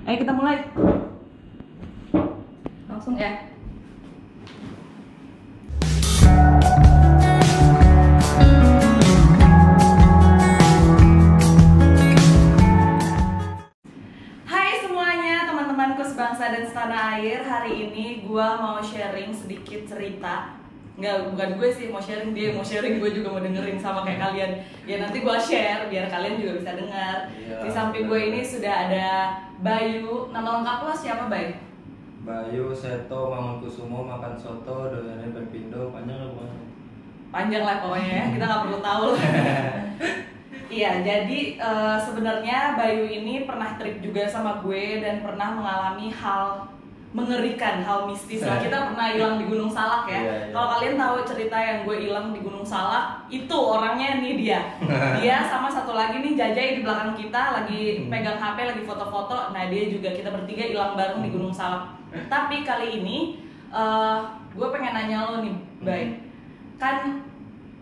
Ayo kita mulai. Langsung ya. Hai semuanya, teman-temanku sebangsa dan setanah air. Hari ini gue mau sharing sedikit cerita. Bukan gue sih mau sharing, dia mau sharing, gue juga mau dengerin sama kayak kalian. Ya nanti gue share biar kalian juga bisa dengar. Di samping gue ini sudah ada Bayu. Nama lengkap lo siapa, Bay? Bayu Seto Mangunkusumo makan soto doyannya berpindo, panjang lah pokoknya. Panjang lah pokoknya ya, kita nggak perlu tahu lah. Iya, jadi sebenarnya Bayu ini pernah trip juga sama gue dan pernah mengalami hal mengerikan, hal mistis lah. Kita pernah hilang di Gunung Salak ya. Iya. Kalau kalian tahu cerita yang gue hilang di Gunung Salak, itu orangnya nih dia. Dia sama satu lagi nih Jajai di belakang kita lagi pegang HP, lagi foto-foto. Nah dia juga, kita bertiga hilang bareng di Gunung Salak. Tapi kali ini gue pengen nanya lo nih, Bay. Kan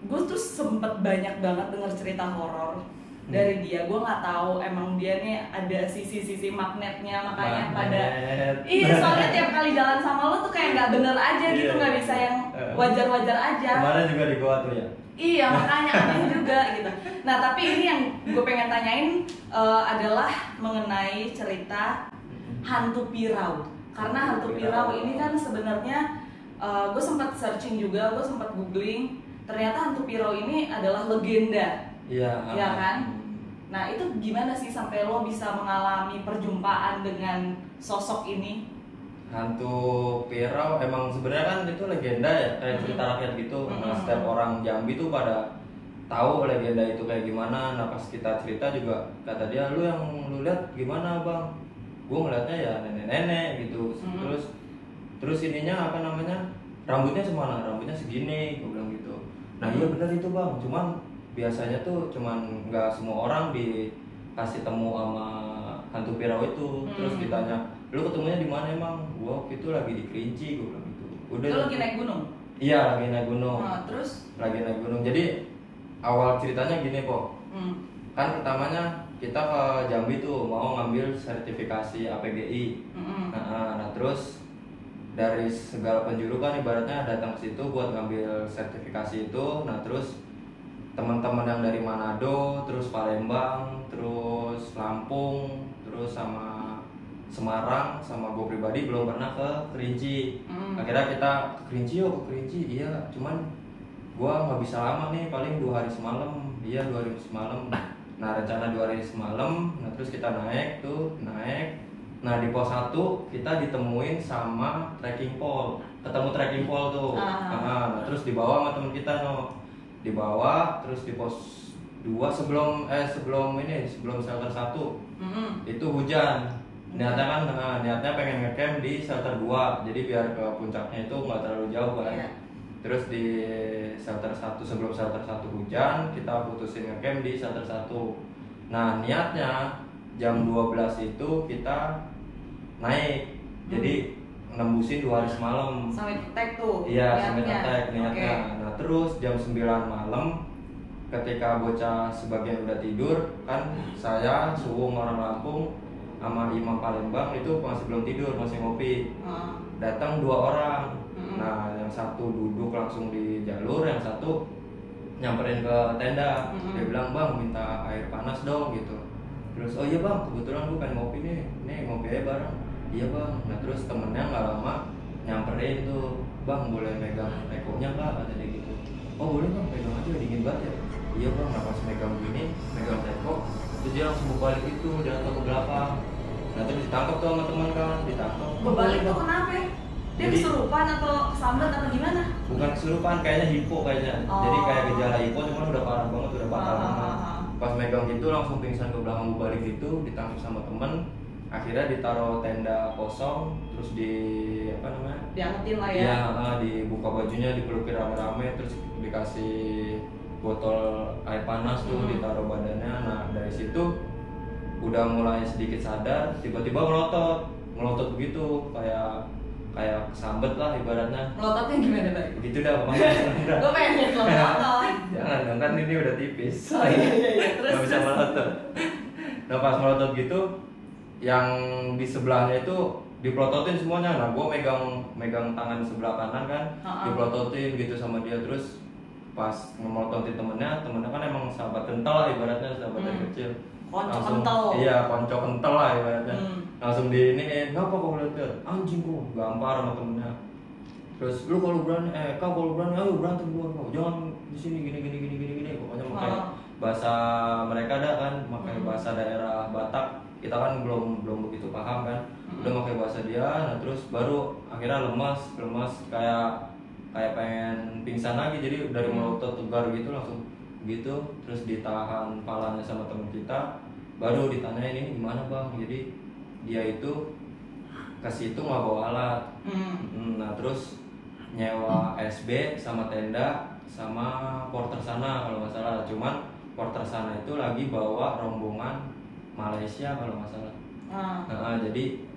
gue tuh sempet banyak banget denger cerita horor dari dia. Gue nggak tahu emang dia nih ada sisi-sisi magnetnya, makanya pada iya, soalnya tiap kali jalan sama lo tuh kayak nggak bener aja gitu, nggak bisa yang wajar-wajar aja. Kemarin juga di goa tuh ya. Iya, makanya aneh juga gitu. Nah tapi ini yang gue pengen tanyain adalah mengenai cerita hantu Pirau. Karena hantu Pirau ini kan sebenarnya gue sempat searching juga, gue sempat googling. Ternyata hantu Pirau ini adalah legenda. Iya. Ya kan? Nah itu gimana sih sampai lo bisa mengalami perjumpaan dengan sosok ini? Hantu Pirau emang sebenarnya kan itu legenda ya, kayak cerita rakyat gitu. Nah, setiap orang Jambi tuh pada tahu legenda itu kayak gimana. Nah pas kita cerita juga kata dia, lu lihat gimana bang? Gue ngeliatnya ya nenek-nenek gitu. Terus ininya apa namanya? Rambutnya semana? Rambutnya segini, gue bilang gitu. Nah iya benar itu bang, cuman biasanya tuh cuman nggak semua orang dikasih temu sama hantu Pirau itu. Terus ditanya, lu ketemunya di mana emang? Gua waktu itu lagi di Kerinci, gue bilang gitu. Udah. Lu lagi naik gunung? Iya lagi naik gunung. Nah, terus? Lagi naik gunung. Jadi awal ceritanya gini kok. Kan pertamanya kita ke Jambi tuh mau ngambil sertifikasi APGI. Nah terus dari segala penjuru kan ibaratnya datang ke situ buat ngambil sertifikasi itu. Nah terus teman-teman yang dari Manado, terus Palembang, terus Lampung, terus sama Semarang, sama gue pribadi belum pernah ke Kerinci. Akhirnya kita ke Kerinci yuk, ke Kerinci. Iya, cuman gue nggak bisa lama nih, paling 2 hari semalam. Iya 2 hari semalam. Nah rencana 2 hari semalam. Nah terus kita naik. Nah di pos 1 kita ditemuin sama trekking pole. Ketemu trekking pole tuh. Nah terus dibawa sama temen kita dibawa, terus di pos 2 sebelum shelter 1 itu hujan. Niatnya kan niatnya pengen ngecamp di shelter 2, jadi biar ke puncaknya itu nggak terlalu jauh kan. Terus di shelter 1 sebelum shelter 1 hujan, kita putusin ngecamp di shelter 1. Nah niatnya jam 12 itu kita naik, jadi nembusin 2 hari semalam. Sampai attack tuh? Iya, sampai attack niatnya. Okay. Nah terus jam 9 malam ketika bocah sebagian udah tidur, kan saya, Suwung orang Lampung sama Imam Palembang itu masih belum tidur, masih ngopi. Datang 2 orang. Nah yang satu duduk langsung di jalur, yang satu nyamperin ke tenda. Dia bilang, bang minta air panas dong gitu. Terus oh iya bang, kebetulan gue pengen ngopi nih ngopi aja bareng. Iya bang. Nah terus temennya nggak lama nyamperin tuh, bang boleh megang tekonya nggak, kata dia gitu. Oh boleh bang, pegang aja, dingin banget ya. Iya bang. Nah pas megang teko, terus dia langsung berbalik itu, jatuh ke belakang. Nah terus ditangkap tuh sama teman kan, ditangkap. Berbalik tuh kenapa? Dia kesurupan atau kesambat atau gimana? Bukan kesurupan, kayaknya hipo kayaknya. Jadi kayak gejala hipo, cuman udah parah banget, udah patah banget. Pas megang gitu langsung pingsan ke belakang, berbalik gitu, ditangkap sama temen. Akhirnya ditaruh tenda kosong, terus diangetin lah ya. Iya, dibuka bajunya, dipelukin rame-rame, terus dikasih botol air panas tuh, ditaruh badannya. Nah dari situ udah mulai sedikit sadar, tiba-tiba melotot begitu, kayak kesambet lah ibaratnya. Melototnya gimana, Bay? Gitu dah pokoknya. Gue pengen lihat lo melotot. Jangan, kan ini udah tipis. Oh iya. Terus Gak bisa melotot. Nah pas melotot gitu, yang di sebelahnya itu diplototin semuanya. Nah gue megang tangan sebelah kanan kan, diplototin gitu sama dia. Terus pas ngemototin temennya kan emang sahabat kental lah ibaratnya, sahabat dari kecil. Konco kental. Iya, konco kental lah ibaratnya. Langsung diiniin, ngapa kau lihat anjing kok, gampar sama temennya. Terus lu kalau berani, ayo berantem gua kau, jangan di sini gini. Pokoknya pakai bahasa mereka ada kan, pakai bahasa daerah Batak. Kita kan belum begitu paham kan, udah pakai bahasa dia. Nah terus baru akhirnya lemas kayak pengen pingsan lagi. Jadi dari melotot tegar gitu langsung gitu. Terus ditahan palanya sama teman kita, baru ditanyain ini gimana bang. Jadi dia itu ke situ nggak bawa alat. Nah terus nyewa SB sama tenda sama porter sana kalau nggak salah. Cuman porter sana itu lagi bawa rombongan Malaysia kalau nggak salah. Jadi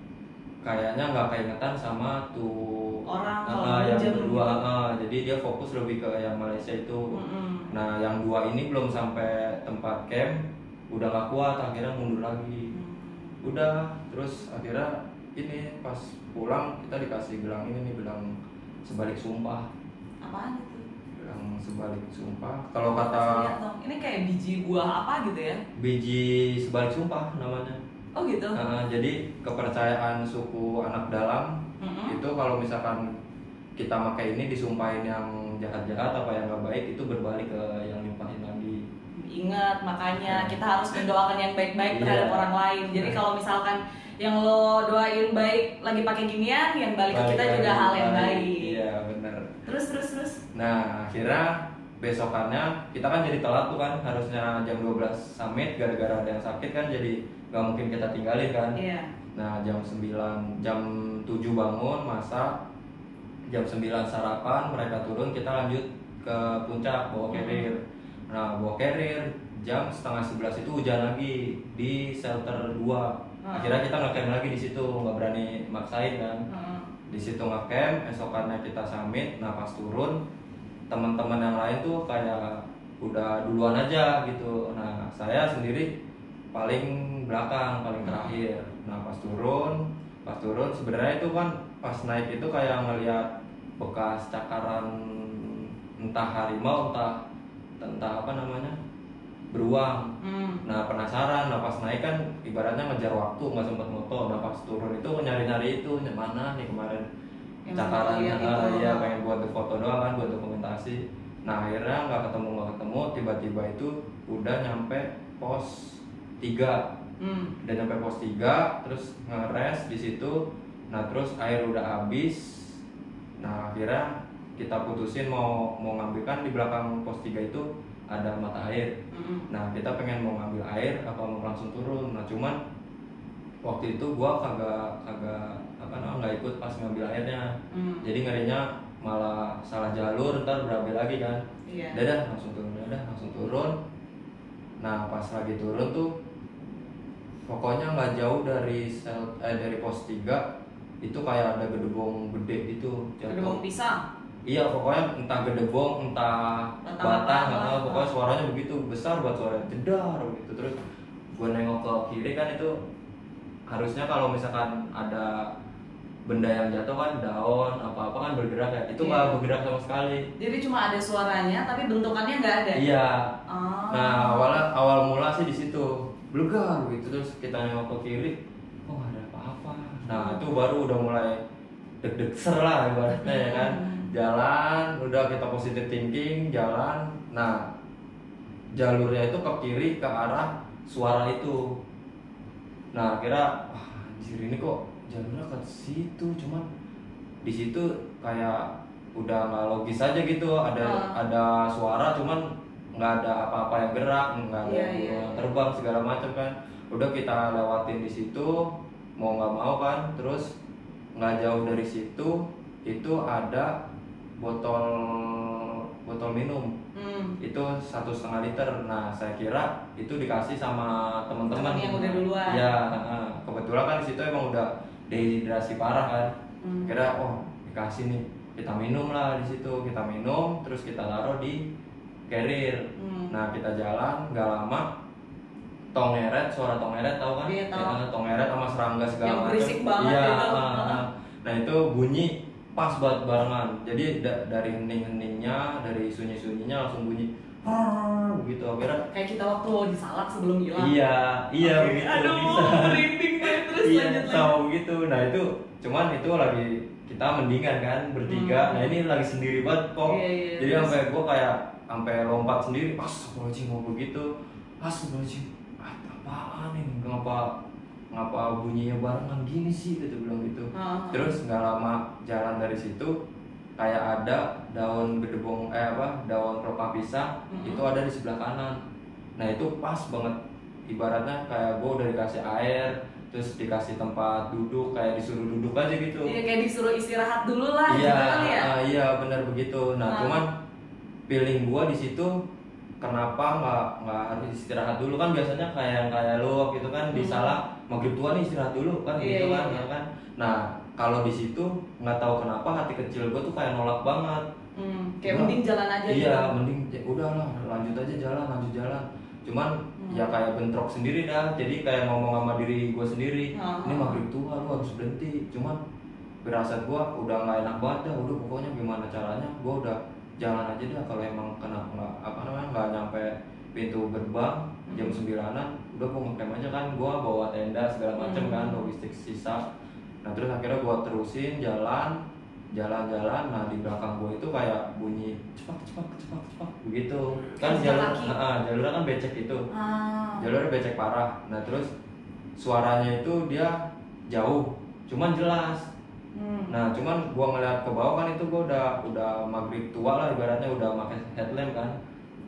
kayaknya nggak keingetan sama tuh orang yang berdua. Jadi dia fokus lebih ke yang Malaysia itu. Nah yang dua ini belum sampai tempat camp, udah nggak kuat, akhirnya mundur lagi. Udah terus akhirnya ini pas pulang kita dikasih gelang gelang sebalik sumpah. Apaan itu? Gelang sebalik sumpah. Kalau kata ini kayak biji buah apa gitu ya? Biji sebalik sumpah namanya. Oh gitu. Jadi kepercayaan suku anak dalam itu kalau misalkan kita pakai ini disumpahin yang jahat-jahat apa yang nggak baik, itu berbalik ke yang nyumpahin lagi. Ingat, makanya kita harus mendoakan yang baik-baik terhadap orang lain. Jadi kalau misalkan yang lo doain baik lagi pakai ginian, yang balik ke kita juga hal yang baik. Iya benar. Terus. Nah akhirnya besokannya kita kan jadi telat tuh kan, harusnya jam 12 summit, gara-gara ada yang sakit kan jadi gak mungkin kita tinggalin kan. Iya. Nah jam 7 bangun masak, jam 9 sarapan, mereka turun, kita lanjut ke puncak bawa carrier. Nah bawa carrier jam setengah 11 itu hujan lagi di shelter 2. Akhirnya kita ngecamp lagi di situ, nggak berani maksain kan. Di situ ngecamp, esokannya kita summit. Nah pas turun teman-teman yang lain tuh kayak udah duluan aja gitu. Nah saya sendiri paling belakang, paling terakhir. Nah pas turun sebenarnya itu kan pas naik itu kayak ngelihat bekas cakaran entah harimau entah apa namanya, beruang. Nah penasaran. Nah pas naik kan ibaratnya ngejar waktu, nggak sempat moto. Nah pas turun itu nyari itu mana nih kemarin yang cakaran. Iya pengen buat foto doang kan, buat dokumentasi. Nah akhirnya nggak ketemu. Tiba-tiba itu udah nyampe pos 3. Udah nyampe pos 3, terus ngeres di situ. Nah terus air udah habis. Nah akhirnya kita putusin mau ngambil kan di belakang pos 3 itu ada mata air. Nah kita pengen mau ngambil air apa mau langsung turun. Nah cuman waktu itu gua nggak ikut pas ngambil airnya. Jadi ngerinya malah salah jalur, ntar berabe lagi kan. Dadah langsung turun. Nah pas lagi turun tuh pokoknya nggak jauh dari pos 3 itu kayak ada gedebong gede gitu. Gedebong pisang. Iya pokoknya entah gedebong entah batang, pokoknya suaranya begitu besar buat suara jedar gitu. Terus gue nengok ke kiri kan, itu harusnya kalau misalkan ada benda yang jatuh kan, daun apa kan bergerak ya, itu nggak bergerak sama sekali. Jadi cuma ada suaranya tapi bentukannya nggak ada. Iya. Nah awal mula sih di situ blegar gitu. Terus kita nengok ke kiri, oh nggak ada apa-apa. Nah itu baru udah mulai deg-deg ser lah ibaratnya ya kan. Jalan, udah kita positive thinking, jalan. Nah jalurnya itu ke kiri ke arah suara itu. Nah kira anjir ini kok jalurnya ke situ, cuman di situ kayak udah nggak logis aja gitu. Ada suara cuman nggak ada apa-apa yang gerak, nggak ada yang terbang segala macam kan. Udah kita lewatin di situ mau nggak mau kan. Terus nggak jauh dari situ itu ada botol minum. Itu 1,5 liter. Nah saya kira itu dikasih sama teman-teman yang udah duluan. Ya kebetulan kan di situ emang udah dehidrasi parah kan. Kira dikasih nih, kita minum lah di situ. Kita minum terus kita taruh di carrier. Nah kita jalan nggak lama tongeret, suara tongeret tahu kan? Iya, tahu. Ya, tongeret sama serangga segala Yang macam. berisik banget Iya, itu. nah itu bunyi pas banget barengan. Jadi dari hening-heningnya, dari sunyi-sunyinya langsung bunyi begitu akhirnya. Kayak kita waktu di Salak sebelum hilang. Iya, Oke, begitu aduh, bisa. merinding banget terus Iya, lanjut. tahu gitu. Nah itu cuman itu lagi kita mendingan kan bertiga. Nah ini lagi sendiri banget kok. Iya, Jadi terus? sampai gua kayak sampai lompat sendiri. Astagfirullahaladzim ngomong begitu. Astagfirullahaladzim. Apaan ini? Ngapa bunyinya barengan gini sih? Gitu bilang gitu. Terus nggak lama jalan dari situ kayak ada daun gedebong daun pelepah pisang itu ada di sebelah kanan. Nah itu pas banget, ibaratnya kayak gue udah dikasih air, terus dikasih tempat duduk, kayak disuruh duduk aja gitu. Iya, kayak disuruh istirahat dulu lah. Iya, gitu kali ya. iya benar begitu. Nah cuman feeling gue di situ kenapa nggak harus istirahat dulu, kan biasanya kayak lo gitu kan di Salak maghrib tua nih istirahat dulu kan Iya, gitu iya, kan, iya. ya kan. Nah kalau di situ nggak tahu kenapa hati kecil gue tuh kayak nolak banget. Kayak Udah, mending jalan aja iya, gitu. mending udahlah lanjut aja lanjut jalan. Cuman ya kayak bentrok sendiri dah. Jadi kayak ngomong sama diri gue sendiri, ini maghrib tua lu harus berhenti. Cuman firasat gue udah nggak enak banget dah. Udah pokoknya gimana caranya gue udah jalan aja dah. Kalau emang nggak nyampe pintu gerbang jam 9-an, udah gue ngeklaim aja kan. Gue bawa tenda segala macem kan, logistik sisa. Nah terus akhirnya gue terusin jalan. Nah di belakang gue itu kayak bunyi cepak begitu kan. Jalurnya kan becek itu. Jalurnya becek parah. Nah terus suaranya itu dia jauh cuman jelas. Nah cuman gue ngeliat ke bawah kan, itu gue udah maghrib tua lah ibaratnya, udah pakai headlamp kan.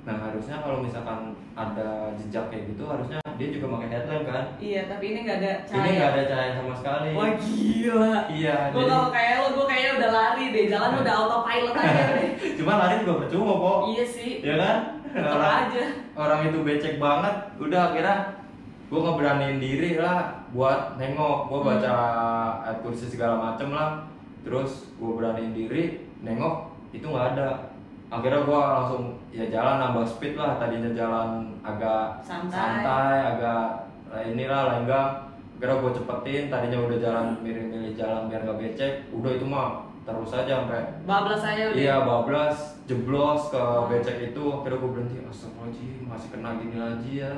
Nah harusnya kalau misalkan ada jejak kayak gitu harusnya dia juga pakai headlamp kan. Iya, tapi ini nggak ada cahaya. Ini nggak ada cahaya sama sekali. Wah gila. Iya. Gue kalau kayak lo, gue kayaknya udah lari deh, jalan udah autopilot aja deh. Cuma lari juga percuma kok. Iya sih. Ya kan? Tetep aja. Orang itu becek banget. Udah akhirnya gue ngeberaniin diri lah buat nengok. Gue baca ayat kursi segala macem lah. Terus gue beraniin diri nengok, itu nggak ada. Akhirnya gue langsung ya jalan nambah speed lah. Tadinya jalan agak santai agak lenggang. Akhirnya gue cepetin, tadinya udah jalan milih jalan biar gak becek. Udah itu mah terus aja sampai bablas aja udah. Iya, bablas, jeblos ke becek itu. Akhirnya gue berhenti, astagfirullahaladzim masih kena gini lagi ya.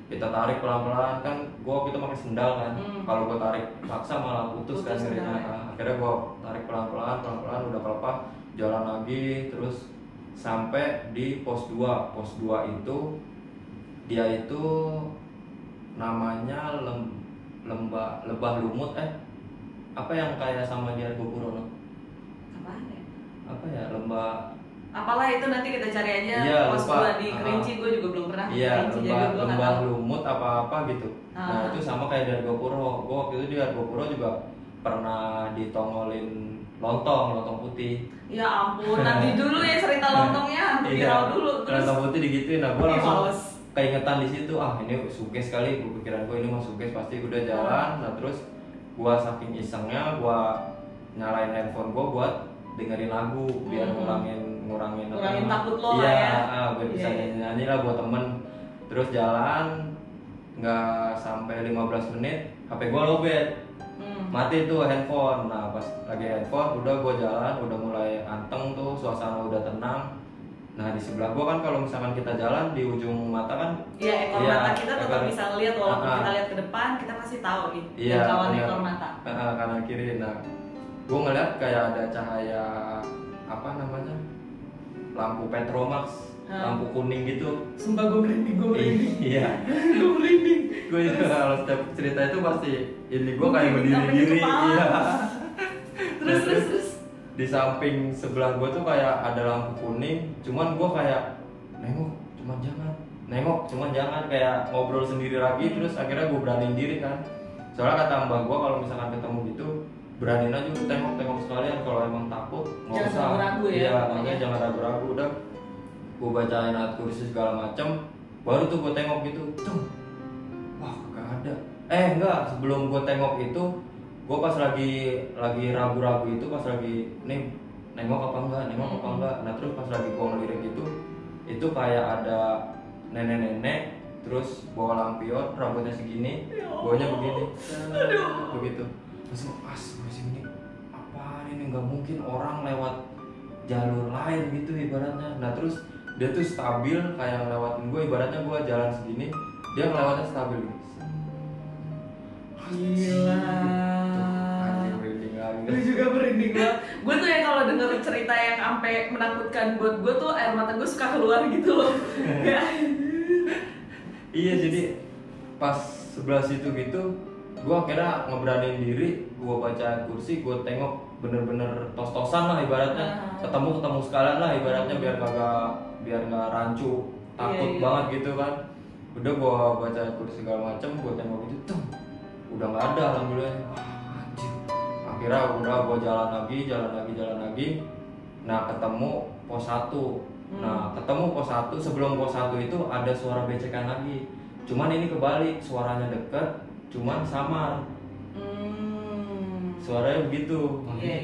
Kita tarik pelan-pelan kan, kita pakai sendal kan. Kalau gue tarik paksa malah putus kan akhirnya. Akhirnya gue tarik pelan-pelan udah kelepah, jalan lagi terus sampai di pos 2. Pos 2 itu dia itu namanya lebah lumut apa yang kayak sama di Argopuro no? Apaan ya? Apa ya, lembah apalah itu, nanti kita cari aja. Iya, Pas lupa. gua di Kerinci gue juga belum pernah. Iya, Kerinci, jadi gua nggak lembah tahu. lumut apa gitu. Nah itu sama kayak di Argopuro. Gue waktu itu di Argopuro juga pernah ditongolin lontong putih. Ya ampun, nanti dulu ya cerita lontongnya, nanti viral dulu. Terus lontong putih digituin. Nah gue langsung males. keingetan di situ, ini suges kali. Gue pikiran gue ini mah suges pasti. Udah jalan. Nah terus gue saking isengnya gue nyalain handphone gue buat dengerin lagu biar ngurangin takut lo iya, lah ya. biar bisa nyanyi lah buat temen. Terus jalan nggak sampai 15 menit HP gue lowbat. Mati tuh handphone. Nah pas lagi handphone udah gue jalan, udah mulai anteng tuh, suasana udah tenang. Nah di sebelah gue kan kalau misalkan kita jalan di ujung mata kan, iya, ekor mata kita tetap bisa lihat walaupun kita lihat ke depan, kita pasti tahu nih jangkauan ekor mata. Kanan kiri. Nah gue ngeliat kayak ada cahaya lampu Petromax, lampu kuning gitu. Sumpah gue merinding. Iya. Gue merinding. Gue itu kalau setiap cerita itu pasti ini gue kayak berdiri. Iya. Terus di samping sebelah gue tuh kayak ada lampu kuning, cuman gue kayak nengok cuman jangan kayak ngobrol sendiri lagi. Terus akhirnya gue beraniin diri kan, soalnya kata mbak gue kalau misalkan ketemu gitu beraniin aja, tengok sekalian. Kalau emang takut nggak usah ragu-ragu ya. Iya, makanya jangan ragu-ragu. Udah gue bacain ayat kursi segala macem, baru tuh gue tengok gitu, wah gak ada. Enggak, sebelum gue tengok itu gue pas lagi ragu-ragu itu, pas lagi nih nengok apa enggak. Nah terus pas lagi gue ngelirik gitu, itu kayak ada nenek-nenek, terus bawa lampion, rambutnya segini, bawanya begini, begitu. Terus pas sini, apa ini nggak mungkin orang lewat jalur lain gitu ibaratnya. Nah terus dia tuh stabil kayak ngelewatin gue, ibaratnya gue jalan segini, dia ngelewatin stabil gitu. Gila. Gue juga merinding banget. Gue tuh ya kalau denger cerita yang sampai menakutkan buat gue tuh air mata gue suka keluar gitu loh. Iya, jadi pas sebelah situ gitu, gue akhirnya ngeberaniin diri, gue baca kursi, gue tengok bener-bener tos-tosan lah ibaratnya, ketemu sekalian lah ibaratnya biar nggak rancu, takut banget gitu kan. Udah gue baca kursi segala macem, gue tengok gitu, udah nggak ada alhamdulillah. Anjir. Akhirnya udah gue jalan lagi. Nah ketemu pos 1. Nah ketemu pos 1, sebelum pos 1 itu ada suara becekan lagi. Cuman ini kebalik, suaranya deket, cuman samar. Suaranya begitu. Iya.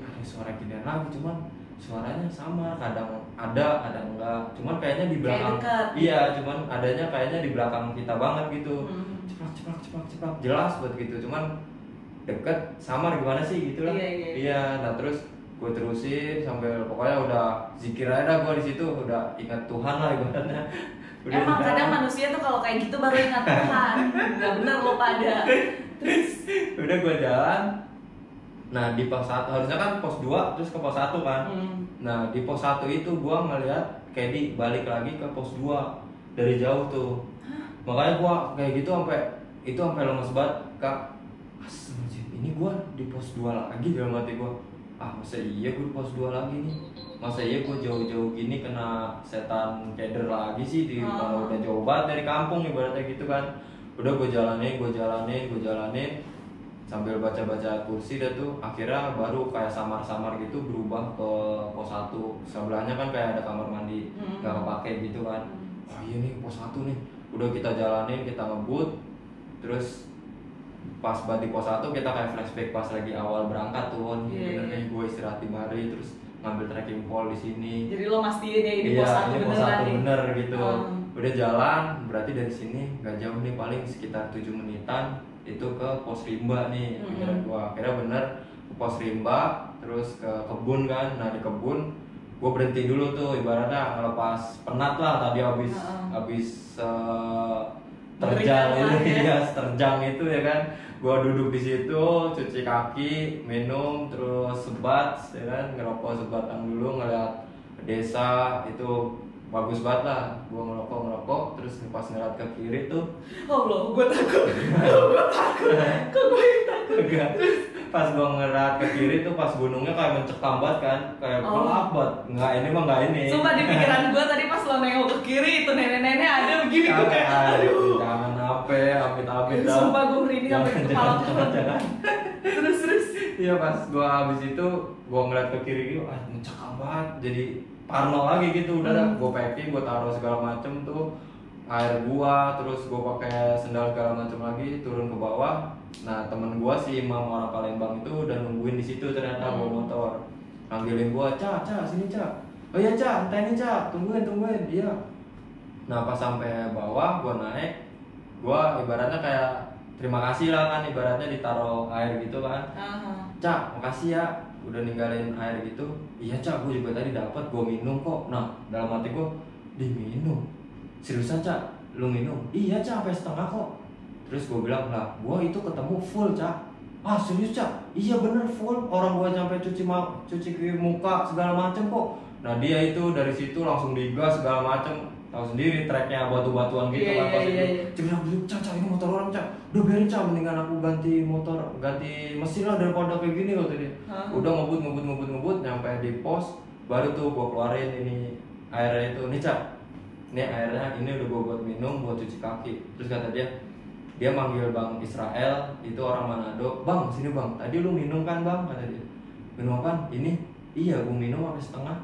Ada suara gini lagi, cuman suaranya sama, kadang ada, kadang enggak. Cuman kayaknya di belakang. Iya, cuman adanya kayaknya di belakang kita banget gitu. Ceplak, jelas buat gitu. Cuman deket, samar gimana sih gitu lah. Iya. Nah terus gue terusin sampai pokoknya udah zikir aja dah gue di situ, udah ingat Tuhan lah ibaratnya. Emang kadang manusia tuh kalau kayak gitu baru ingat Tuhan. Nggak bener lo pada. Terus udah gue jalan. Nah di pos 1, harusnya kan pos 2 terus ke pos 1 kan. Nah di pos 1 itu gue ngeliat Kedi balik lagi ke pos 2 dari jauh tuh. Makanya gue kayak gitu sampai lemes banget, Kak. Ini gue di pos 2 lagi dalam hati gue. Masa iya gue di pos 2 lagi nih? Masa iya gue jauh-jauh gini kena setan keder lagi sih di kalau udah jauh banget dari kampung ibaratnya gitu kan. Udah gue jalanin sambil baca-baca kursi dah tuh. Akhirnya baru kayak samar-samar gitu berubah ke pos 1. Sebelahnya kan kayak ada kamar mandi gak kepake gitu kan. Iya nih pos 1 nih. Udah kita jalanin, kita ngebut. Terus pas di pos 1 kita kayak flashback pas lagi awal berangkat tuh. Bener nih gue istirahat di mari terus ngambil trekking pole di sini. Jadi lo mastiin ya ini pos 1 beneran nih. Bener gitu. Udah jalan, berarti dari sini gak jauh nih, paling sekitar 7 menitan itu ke pos rimba nih. Akhirnya bener ke pos rimba, terus ke kebun kan. Nah di kebun gue berhenti dulu tuh, ibaratnya ngelepas penat lah tadi habis terjang itu ya kan. Gua duduk di situ, cuci kaki, minum, terus sebat, ya kan, ngerokok sebatan dulu, ngeliat desa itu bagus banget lah. Gua ngerokok, terus pas ngeliat ke kiri tuh, Allah, gua takut. Kok gua yang takut? Pas gua ngeliat ke kiri tuh, pas gunungnya kayak mencekam banget kan, kayak gelap banget. Nggak ini. Sumpah di pikiran gua tadi pas lo nengok ke kiri itu nenek-nenek ada begini, gua kayak aduh. Jangan amit-amit dah. Sumpah gua merinding sampai kepala turun. Terus. Iya pas gua habis itu gua ngeliat ke kiri gitu, mencekam banget. Jadi parno lagi gitu. Udah gua packing, gua taruh segala macem tuh, air gua, terus gua pakai sendal segala macem lagi, turun ke bawah. Nah temen gua si Imam orang Palembang itu udah nungguin di situ ternyata bawa motor, manggilin gua, Ca, sini Ca. Oh iya Ca, entah ini Ca, tungguin, iya. Nah pas sampai bawah gua naik, gua ibaratnya kayak terima kasih lah kan, ibaratnya ditaruh air gitu kan. Ca, makasih ya udah ninggalin air gitu. Iya Ca, gua juga tadi dapat, gua minum kok. Nah dalam hati gua, diminum seriusan Ca, lu minum? Iya Ca, sampai setengah kok. Terus gue bilang lah, gue itu ketemu full Ca. Serius Ca? Iya bener full. Orang gue sampai cuci muka segala macem kok. Nah dia itu dari situ langsung digas segala macem. Tahu sendiri treknya batu-batuan gitu kan pas itu. Dia bilang, Ca, ini motor orang Ca. Udah biarin Ca, mendingan aku ganti mesin lah daripada kayak gini kata dia. Udah ngebut nyampe di pos, baru tuh gue keluarin ini airnya itu. Nih Ca, ini airnya ini udah gue buat minum, buat cuci kaki. Terus kata dia manggil Bang Israel, itu orang Manado. Bang, sini Bang, tadi lu minum kan Bang? Kata dia. Minum apa? Ini? Iya, gue minum sampai setengah.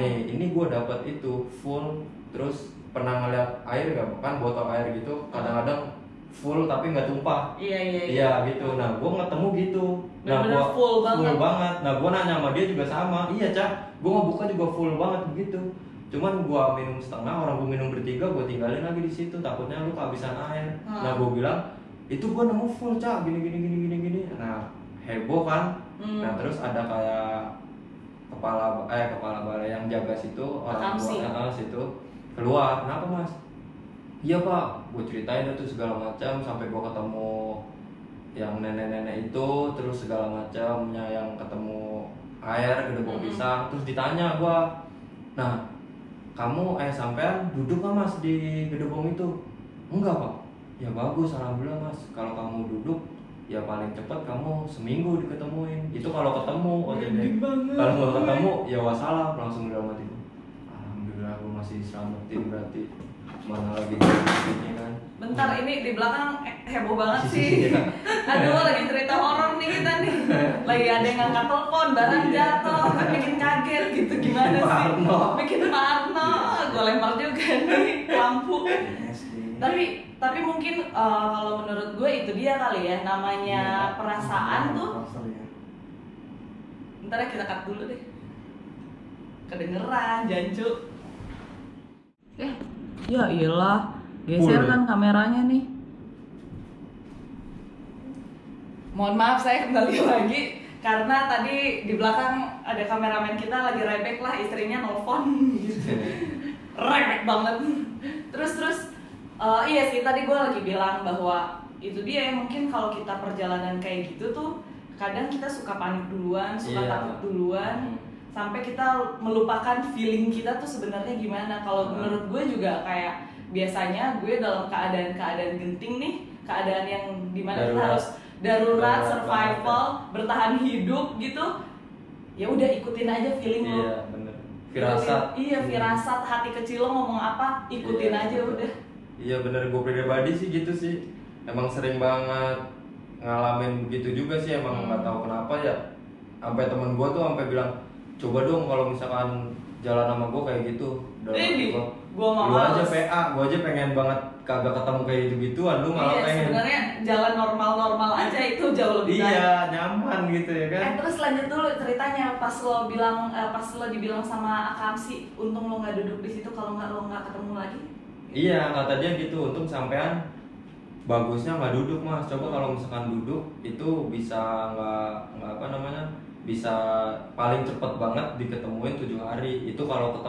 Nih, ini gue dapat itu full. Terus pernah ngeliat air gak? Kan botol air gitu, kadang-kadang full tapi nggak tumpah. Iya gitu. Nah, gue ketemu gitu. Nah, gue full banget. Nah, gue nanya sama dia juga sama. Iya Cak, gue ngebuka juga full banget begitu. cuman gua minum setengah, orang gua minum bertiga, gua tinggalin lagi di situ, takutnya lu kehabisan air. Nah gua bilang itu gua nemu full Cak, gini. Nah heboh kan. Nah terus ada kayak kepala balai yang jaga situ, orang tua situ keluar, kenapa Mas? Iya Pak, gue ceritain itu segala macam sampai gue ketemu yang nenek-nenek itu, terus segala macamnya, yang ketemu air gedebong pisang, terus ditanya gue, nah kamu sampean duduk nggak Mas di gedebong itu? Enggak Pak. Ya bagus, alhamdulillah Mas. Kalau kamu duduk ya paling cepat kamu seminggu diketemuin. Itu kalau ketemu, kalau nggak ketemu ya wassalam, langsung dalam hati. Alhamdulillah gue masih selamatin berarti. Mana lagi ini kan. Bentar, ini di belakang heboh banget sih. Aduh, lagi cerita horor nih kita nih. Lagi ada yang ngangkat telepon, barang jatuh, kan bikin kaget gitu, gimana sih? Bikin parno. Gue lempar juga nih lampu. Tapi mungkin kalau menurut gue itu dia kali ya, namanya perasaan tuh. Bentar ya, kita cut dulu deh. Kedengeran, jancu. Ya iyalah, geser kan kameranya nih. Mohon maaf saya kembali lagi karena tadi di belakang ada kameramen kita lagi rebek lah, istrinya nelfon gitu. Rebek banget. Terus iya sih, tadi gue lagi bilang bahwa itu dia, mungkin kalau kita perjalanan kayak gitu tuh kadang kita suka panik duluan, suka takut duluan, sampai kita melupakan feeling kita tuh sebenarnya gimana. Kalau menurut gue juga kayak biasanya gue dalam keadaan genting nih, keadaan yang dimana kita harus darurat, survival, bertahan hidup gitu, ya udah ikutin aja feeling lo. Iya bener. Firasat. Iya, firasat, hati kecil lo ngomong apa, ikutin aja udah. Iya bener, gue pribadi sih gitu sih. Emang sering banget ngalamin begitu juga sih, emang nggak tahu kenapa ya. Sampai temen gue tuh sampai bilang, coba dong kalau misalkan jalan sama gue kayak gitu. Gue mau aja PA, gue aja pengen banget kagak ketemu kayak gitu-gituan, lu malah pengen. Sebenarnya jalan normal aja itu jauh lebih baik. Iya, nyaman gitu ya kan. Terus lanjut dulu ceritanya, pas lo dibilang sama Akamsi, untung lo nggak duduk di situ, kalau nggak lo nggak ketemu lagi. Iya, kata dia gitu, untung sampean bagusnya nggak duduk Mas. Coba kalau misalkan duduk itu bisa nggak apa namanya, bisa paling cepet banget diketemuin 7 hari. Itu kalau nggak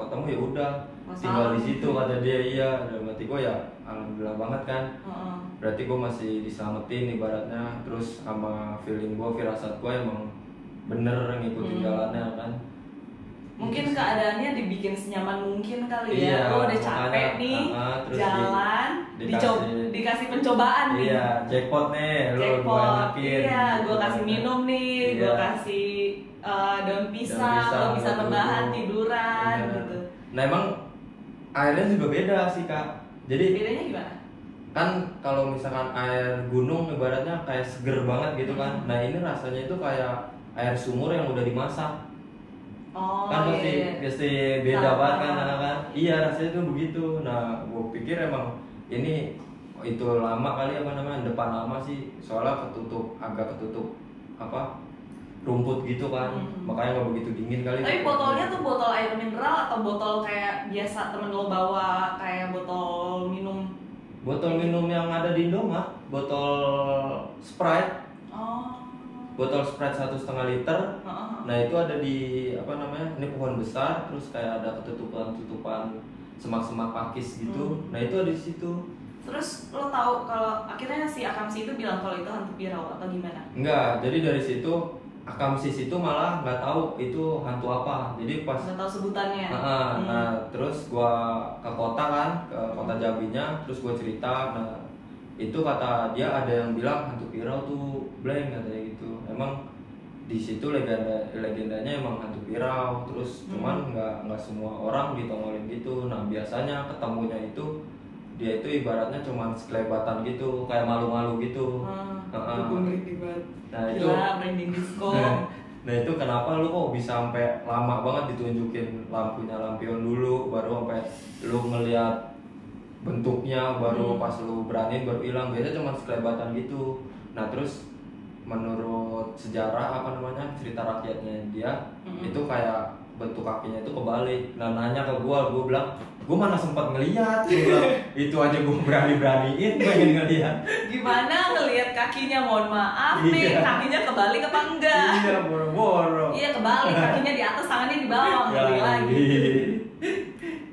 ketemu ya udah tinggal di situ, kata dia. Iya, berarti gue ya alhamdulillah banget kan. Berarti gue masih diselamatin ibaratnya. Terus sama feeling gue, firasat gue emang bener ngikutin jalannya kan. Mungkin keadaannya dibikin senyaman mungkin kali ya. Lo udah capek nih jalan, dikasih pencobaan nih. Iya, jackpot nih. Jackpot. Iya, gue kasih minum nih, gue kasih daun pisang, lo bisa rebahan, tiduran gitu. Nah emang airnya juga beda sih Kak. Jadi bedanya gimana? Kan kalau misalkan air gunung ibaratnya kayak seger banget gitu kan. Nah ini rasanya itu kayak air sumur yang udah dimasak. Kan pasti beda banget kan. Iya, rasanya tuh begitu. Nah gue pikir emang ini itu lama kali depan lama sih, soalnya agak ketutup apa rumput gitu kan. Makanya nggak begitu dingin kali. Tapi botolnya tuh botol air mineral atau botol kayak biasa temen lo bawa, kayak botol minum yang ada di Indomaret, botol Sprite. Botol Sprite 1,5 liter. Nah itu ada di ini pohon besar, terus kayak ada ketutupan semak-semak pakis gitu. Nah itu ada di situ. Terus lo tahu kalau akhirnya si Akamsi itu bilang kalau itu hantu pirau atau gimana? Enggak, jadi dari situ Akamsi itu malah nggak tahu itu hantu apa. Jadi pas nggak tahu sebutannya. Nah terus gua ke kota kan, ke kota Jambinya, terus gua cerita. Nah itu kata dia ada yang bilang hantu pirau tuh blank, katanya gitu. Emang di situ legendanya emang hantu pirau. Terus cuman nggak semua orang ditongolin gitu. Nah biasanya ketemunya itu dia itu ibaratnya cuman sekelebatan gitu, kayak malu-malu gitu. Nah itu branding disco. Nah itu kenapa lu kok bisa sampai lama banget ditunjukin lampunya lampion dulu, baru sampai lu ngeliat bentuknya, baru pas lu beraniin baru hilang. Biasanya cuma sekelebatan gitu. Nah terus menurut sejarah cerita rakyatnya dia itu kayak bentuk kakinya itu kebalik. Nah nanya ke gue bilang gue mana sempat ngeliat, gue bilang itu aja gue beraniin pengen ngeliat. Gimana ngelihat kakinya, mohon maaf nih, kakinya kebalik apa enggak? Iya boro-boro. Iya kebalik, kakinya di atas, tangannya di bawah, ngeri lagi.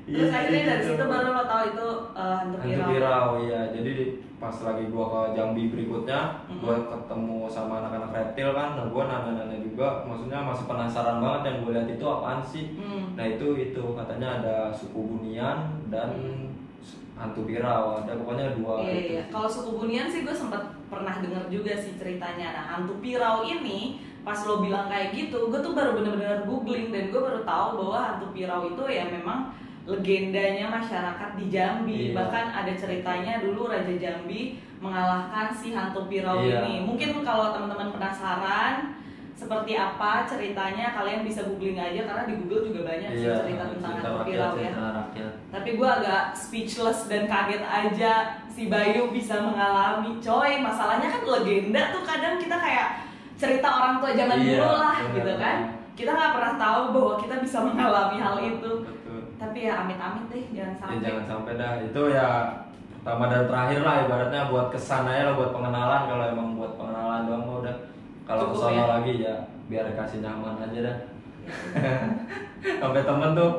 Terus akhirnya dari situ baru lo tahu itu hantu pirau. Iya. Jadi pas lagi gua ke Jambi berikutnya, gua ketemu sama anak-anak reptil kan. Nah gua nanya-nanya juga, maksudnya masih penasaran banget yang gua lihat itu apaan sih. Nah itu katanya ada suku Bunian dan hantu pirau. Ada pokoknya dua. Iya. Kalau suku Bunian sih gue sempat pernah dengar juga sih ceritanya. Nah hantu pirau ini pas lo bilang kayak gitu, gue tuh baru bener-bener googling dan gue baru tahu bahwa hantu pirau itu ya memang legendanya masyarakat di Jambi. Bahkan ada ceritanya dulu Raja Jambi mengalahkan si hantu pirau ini. Mungkin kalau teman-teman penasaran seperti apa ceritanya, kalian bisa googling aja karena di Google juga banyak sih cerita tentang hantu pirau ya. Tapi gue agak speechless dan kaget aja si Bayu bisa mengalami. Coy, masalahnya kan legenda tuh kadang kita kayak cerita orang tua zaman dulu lah gitu kan. Kita nggak pernah tahu bahwa kita bisa mengalami hal itu. Tapi ya amit-amit deh, jangan sampai. Jangan sampai dah. Itu ya pertama dan terakhir lah ibaratnya, buat kesan aja lah, buat pengenalan. Kalau emang buat pengenalan doang mah udah. Kalau kesana lagi ya biar kasih nyaman aja dah. Sampai temen tuh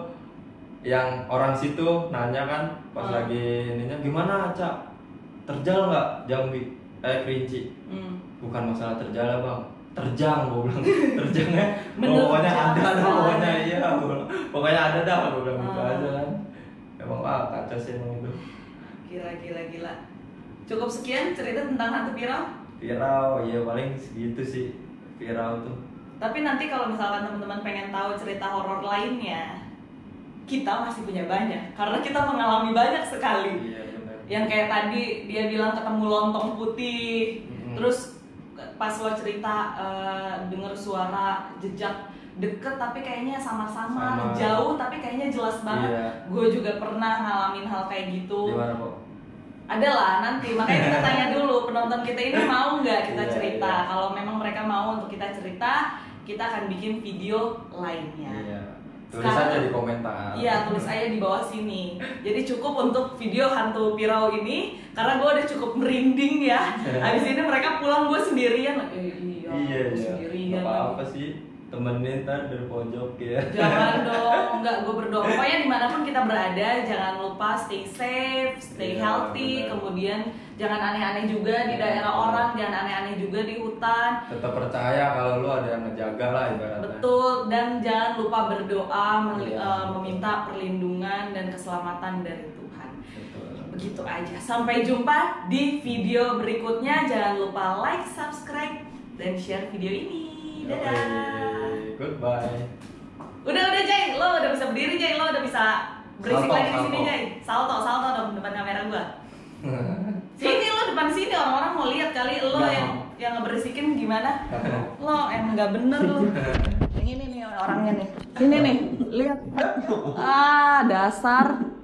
yang orang situ nanya kan pas lagi ininya, gimana Cak? Terjal nggak Jambi? Kerinci? Bukan masalah terjal lah bang, terjang gue bilang. Terjangnya pokoknya ada dah, pokoknya iya pokoknya ada dah, gue bilang gitu aja kan. Emang kacau sih emang itu. Gila. Cukup sekian cerita tentang hantu pirau. Pirau, iya paling segitu sih pirau tuh. Tapi nanti kalau misalkan teman-teman pengen tahu cerita horor lainnya, kita masih punya banyak karena kita mengalami banyak sekali. Iya benar. Yang kayak tadi dia bilang ketemu lontong putih, terus pas lo cerita denger suara jejak deket tapi kayaknya sama-sama, jauh tapi kayaknya jelas banget. Gue juga pernah ngalamin hal kayak gitu. Gimana kok? Ada lah nanti, makanya kita tanya dulu penonton kita ini mau nggak kita cerita. Kalau memang mereka mau untuk kita cerita, kita akan bikin video lainnya. Tulis aja di komentar. Iya, tulis aja di bawah sini. Jadi cukup untuk video hantu pirau ini karena gue udah cukup merinding ya. Habis ini mereka pulang, gue sendirian. Iya. Sendirian. Apa sih? Temenin ntar dari pojok ya. Jangan dong, enggak, gue berdoa. Pokoknya dimanapun kita berada, jangan lupa stay safe, stay healthy. Bener. Kemudian jangan aneh-aneh juga di daerah orang, jangan aneh-aneh juga di hutan. Tetap percaya kalau lu ada yang ngejaga lah ibaratnya. Betul, dan jangan lupa berdoa, meminta perlindungan dan keselamatan dari Tuhan. Betul. Begitu aja. Sampai jumpa di video berikutnya. Jangan lupa like, subscribe, dan share video ini. Dadah. Goodbye. Udah Jay, lo udah bisa berdiri Jay, lo udah bisa berisik lagi di sini Jay. Salto dong depan kamera gua. Sini lo depan sini, orang-orang mau lihat kali lo yang ngeberisikin gimana. Lo emang nggak bener lo. Yang ini nih orangnya nih. Sini nih, lihat. Dasar.